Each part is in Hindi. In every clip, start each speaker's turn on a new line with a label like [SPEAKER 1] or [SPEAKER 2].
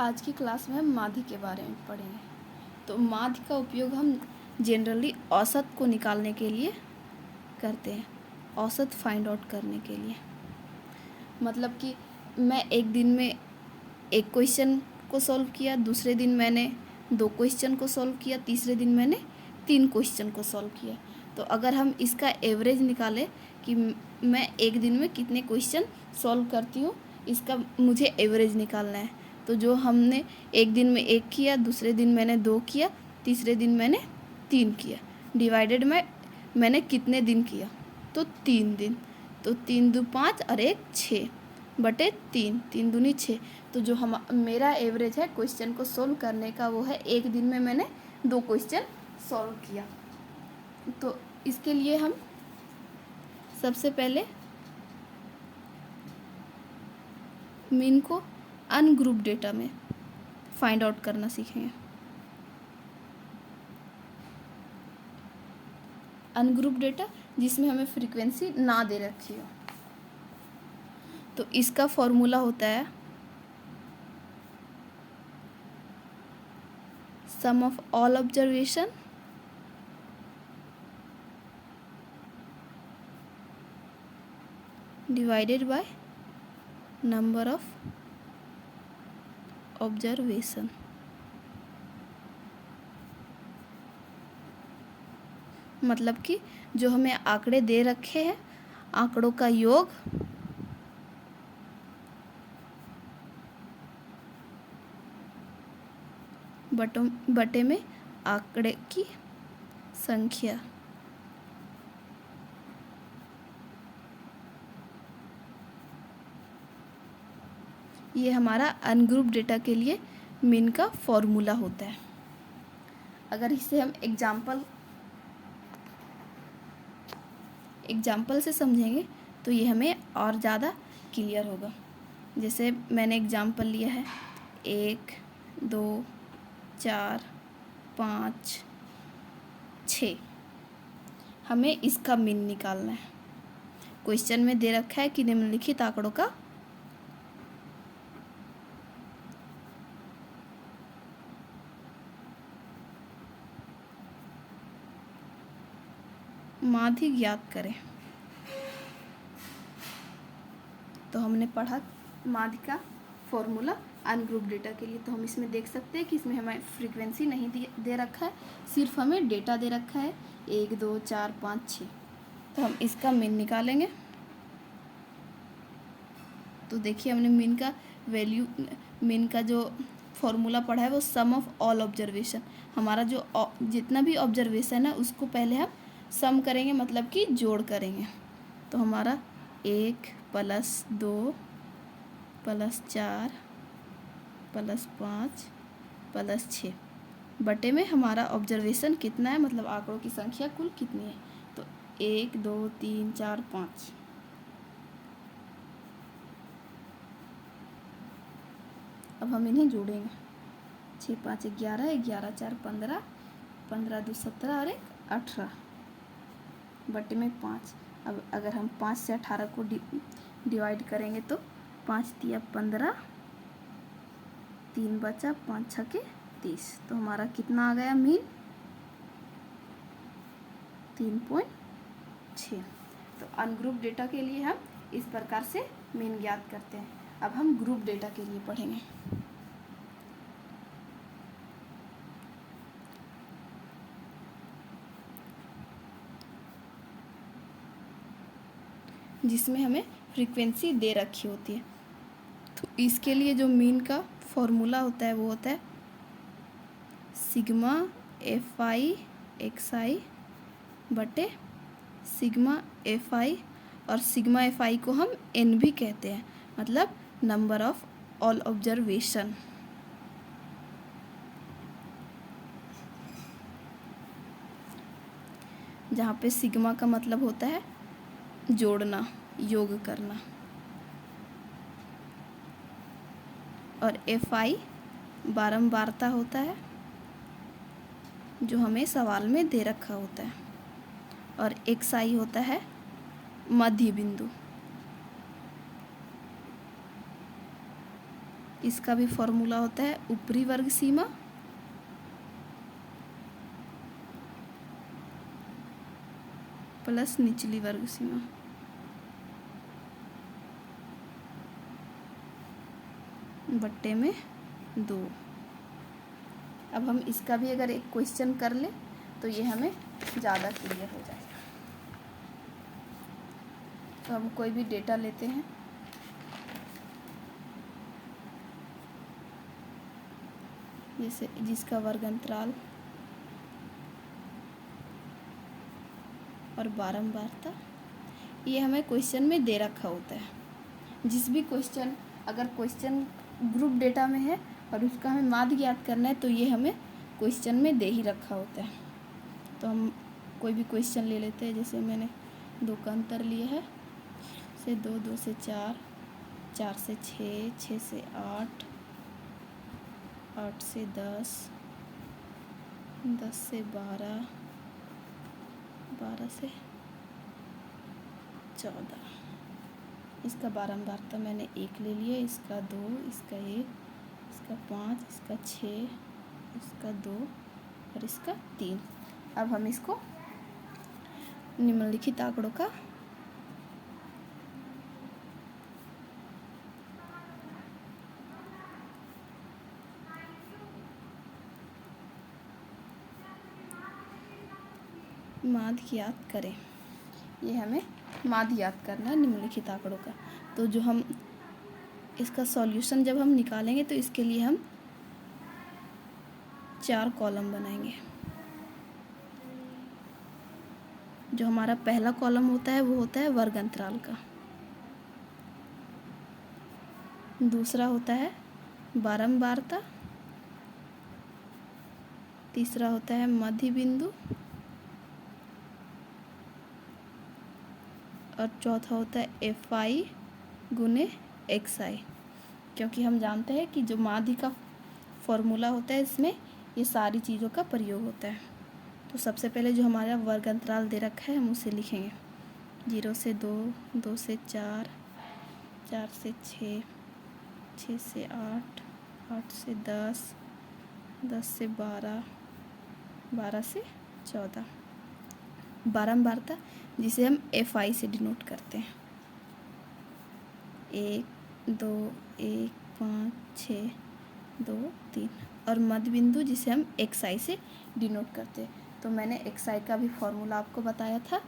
[SPEAKER 1] आज की क्लास में हम माध्य के बारे में पढ़ेंगे। तो माध्य का उपयोग हम जनरली औसत को निकालने के लिए करते हैं, औसत फाइंड आउट करने के लिए। मतलब कि मैं एक दिन में एक क्वेश्चन को सॉल्व किया, दूसरे दिन मैंने 2 क्वेश्चन को सॉल्व किया, तीसरे दिन मैंने 3 क्वेश्चन को सॉल्व किया। तो अगर हम इसका एवरेज निकालें कि मैं एक दिन में कितने क्वेश्चन सॉल्व करती हूँ, इसका मुझे एवरेज निकालना है। तो जो हमने एक दिन में 1 किया, दूसरे दिन मैंने 2 किया, तीसरे दिन मैंने 3 किया, डिवाइडेड मैंने कितने दिन किया, तो 3 दिन। तो 3 दू 5 और 1 6 बटे 3, 3 दूनी 6। तो जो मेरा एवरेज है क्वेश्चन को सोल्व करने का, वो है एक दिन में मैंने 2 क्वेश्चन सॉल्व किया। तो इसके लिए हम सबसे पहले मीन को अनग्रुप डेटा में फाइंड आउट करना सीखेंगे। अनग्रुप डेटा जिसमें हमें फ्रीक्वेंसी ना दे रखी हो, तो इसका फॉर्मूला होता है sum of all observation divided by number of observation. मतलब कि जो हमें आंकड़े दे रखे हैं, आंकड़ों का योग बटे में आंकड़े की संख्या। ये हमारा अनग्रुप डेटा के लिए मीन का फॉर्मूला होता है। अगर इसे हम एग्जाम्पल से समझेंगे तो ये हमें और ज़्यादा क्लियर होगा। जैसे मैंने एग्जाम्पल लिया है 1 2 4 5 6। हमें इसका मीन निकालना है। क्वेश्चन में दे रखा है कि निम्नलिखित आंकड़ों का माध्य ज्ञात करें। तो हमने पढ़ा माध्य का फॉर्मूला अनग्रुप डेटा के लिए। तो हम इसमें देख सकते हैं कि इसमें हमें फ्रीक्वेंसी नहीं दे रखा है, सिर्फ हमें डेटा दे रखा है 1 2 4 5 6। तो हम इसका मीन निकालेंगे। तो देखिए हमने मीन का जो फॉर्मूला पढ़ा है वो सम ऑफ ऑल ऑब्जर्वेशन। हमारा जो जितना भी ऑब्जर्वेशन है उसको पहले हम सम करेंगे, मतलब कि जोड़ करेंगे। तो हमारा 1 + 2 + 4 + 5 + 6 बटे में हमारा ऑब्जर्वेशन कितना है, मतलब आंकड़ों की संख्या कुल कितनी है। तो 1 2 3 4 5। अब हम इन्हें जोड़ेंगे। 6 5 11, 11 4 15, 15 2 17 और 1 18 बटे में 5। अब अगर हम 5 से 18 को डिवाइड करेंगे तो 5 तिया 15, 3 बचा, 5 छके 30। तो हमारा कितना आ गया मीन 3.6। तो अनग्रुप डेटा के लिए हम इस प्रकार से मीन ज्ञात करते हैं। अब हम ग्रुप डेटा के लिए पढ़ेंगे। जिसमें हमें फ्रीक्वेंसी दे रखी होती है। तो इसके लिए जो मीन का फॉर्मूला होता है वो होता है सिग्मा FI XI बटे सिग्मा FI, और सिग्मा FI को हम N भी कहते हैं, मतलब नंबर ऑफ ऑल ऑब्जर्वेशन। जहाँ पे सिग्मा का मतलब होता है जोड़ना, योग करना, और FI बारंबारता होता है जो हमें सवाल में दे रखा होता है, और XI होता है मध्य बिंदु। इसका भी फॉर्मूला होता है ऊपरी वर्ग सीमा प्लस निचली वर्ग सीमा। बट्टे में 2। अब हम इसका भी अगर एक क्वेश्चन कर ले तो ये हमें ज़्यादा क्लियर हो जाएगा। तो हम कोई भी डेटा लेते हैं, जैसे जिसका वर्ग अंतराल और बारंबारता ये हमें क्वेश्चन में दे रखा होता है। जिस भी क्वेश्चन, अगर क्वेश्चन ग्रुप डेटा में है और उसका हमें माध्य ज्ञात करना है तो ये हमें क्वेश्चन में दे ही रखा होता है। तो हम कोई भी क्वेश्चन ले लेते हैं, जैसे मैंने 2 का अंतर लिया है, से 2, 2 से 4, 4 से 6, 6 से 8, 8 से 10, 10 से 12, 12 से 14। इसका बारंबारता मैंने 1 ले लिया, इसका 2, इसका 1, इसका 5, इसका 6, इसका 2 और इसका 3। अब हम इसको निम्नलिखित आंकड़ों का माध्य याद करें। ये हमें माध्य याद करना है निम्नलिखित आंकड़ों का। तो जो हम इसका सॉल्यूशन जब हम निकालेंगे तो इसके लिए हम 4 कॉलम बनाएंगे। जो हमारा पहला कॉलम होता है वो होता है वर्ग अंतराल का, दूसरा होता है बारंबारता, तीसरा होता है मध्य बिंदु और चौथा होता है FI गुने XI। क्योंकि हम जानते हैं कि जो माध्य का फॉर्मूला होता है इसमें ये सारी चीज़ों का प्रयोग होता है। तो सबसे पहले जो हमारा वर्ग अंतराल दे रखा है हम उसे लिखेंगे। 0 से 2, 2 से 4, 4 से 6, 6 से 8, 8 से 10, 10 से 12, 12 से 14। बारंबारता जिसे हम FI से डिनोट करते हैं, 1, 2, 1, 5, 6, 2, 3। और मध्य बिंदु जिसे हम XI से डिनोट करते हैं। तो मैंने XI का भी फॉर्मूला आपको बताया था,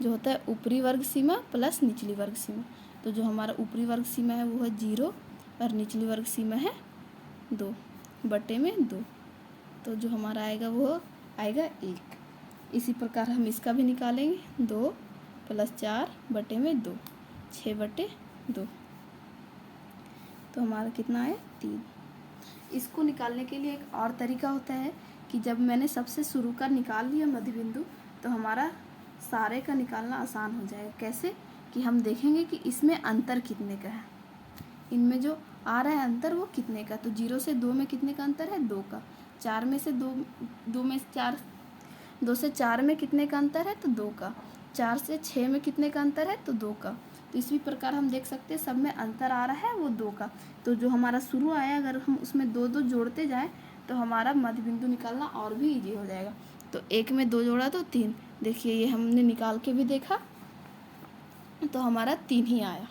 [SPEAKER 1] जो होता है ऊपरी वर्ग सीमा प्लस निचली वर्ग सीमा। तो जो हमारा ऊपरी वर्ग सीमा है वो है 0 और निचली वर्ग सीमा है 2 बटे में 2। तो जो हमारा आएगा वो आएगा 1। इसी प्रकार हम इसका भी निकालेंगे, 2 + 4 बटे में 2, 6 बटे 2। तो हमारा कितना है 3। इसको निकालने के लिए एक और तरीका होता है कि जब मैंने सबसे शुरू का निकाल लिया मध्य बिंदु तो हमारा सारे का निकालना आसान हो जाएगा। कैसे कि हम देखेंगे कि इसमें अंतर कितने का है, इनमें जो आ रहा है अंतर वो कितने का। तो 0 से 2 में कितने का अंतर है, 2 का। 4 में से 2 में 4, 2 से 4 में कितने का अंतर है, तो 2 का। 4 से 6 में कितने का अंतर है, तो 2 का। तो इसी प्रकार हम देख सकते हैं सब में अंतर आ रहा है वो 2 का। तो जो हमारा शुरू आया अगर हम उसमें 2 2 जोड़ते जाएं तो हमारा मध्य बिंदु निकालना और भी इजी हो जाएगा। तो 1 में 2 जोड़ा तो 3। देखिए ये हमने निकाल के भी देखा तो हमारा 3 ही आया।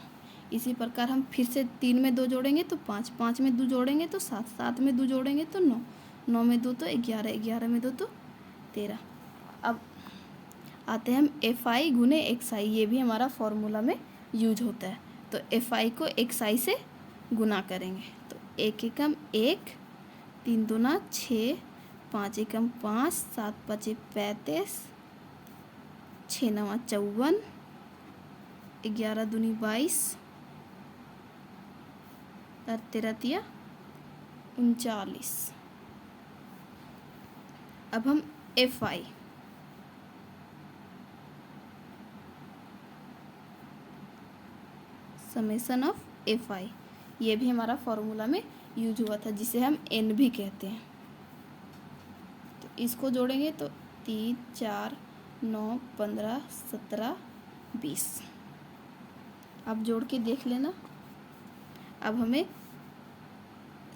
[SPEAKER 1] इसी प्रकार हम फिर से 3 में 2 जोड़ेंगे तो 5, 5 में 2 जोड़ेंगे तो 7, 7 में 2 जोड़ेंगे तो 9, 9 में 2 तो 11, 11 में 2 तो 13। अब आते हैं हम FI गुने XI। ये भी हमारा फॉर्मूला में यूज होता है। तो FI को XI से गुना करेंगे तो 1 एकम 1, 3 दूना 6, 5 एकम 5, 7 5 35, 6 9 54, 11 दूनी 22 और 13 तिया 39। अब हम FI समेसन ऑफ FI ये भी हमारा फॉर्मूला में यूज हुआ था, जिसे हम N भी कहते हैं। तो इसको जोड़ेंगे तो 3 4 9 15 17 20। अब जोड़ के देख लेना। अब हमें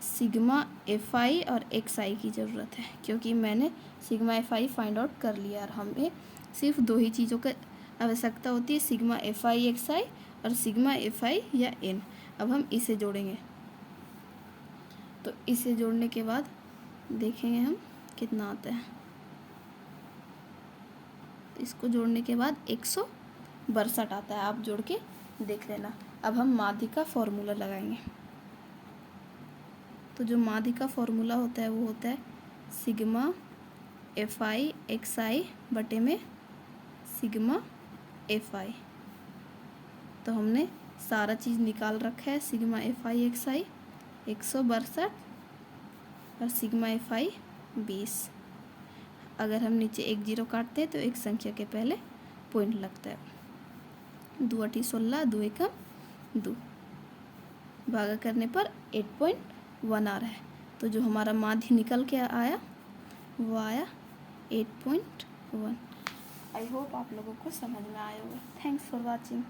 [SPEAKER 1] सिग्मा एफ आई और एक्स आई की ज़रूरत है, क्योंकि मैंने sigma F I find out कर लिया और हमें सिर्फ दो ही चीज़ों की आवश्यकता होती है, सिग्मा एफ आई एक्स आई और सिग्मा एफ आई या एन। अब हम इसे जोड़ेंगे, तो इसे जोड़ने के बाद देखेंगे हम कितना आता है। तो इसको जोड़ने के बाद 162 आता है, आप जोड़ के देख लेना। अब हम माध्य का फॉर्मूला लगाएंगे। तो जो माध्य का फॉर्मूला होता है वो होता है सिग्मा एफ आई एक्स आई बटे में सिग्मा एफ आई। तो हमने सारा चीज़ निकाल रखा है, सिग्मा एफ आई एक्स आई 162 और सिग्मा एफ आई 20। अगर हम नीचे एक जीरो काटते हैं तो एक संख्या के पहले पॉइंट लगता है। 2 8 16, 2 1 2, भागा करने पर 8.1 आ रहा है। तो जो हमारा माध्य निकल के आया वो आया 8.1। आई होप आप लोगों को समझ में आया होगा। Thanks for watching.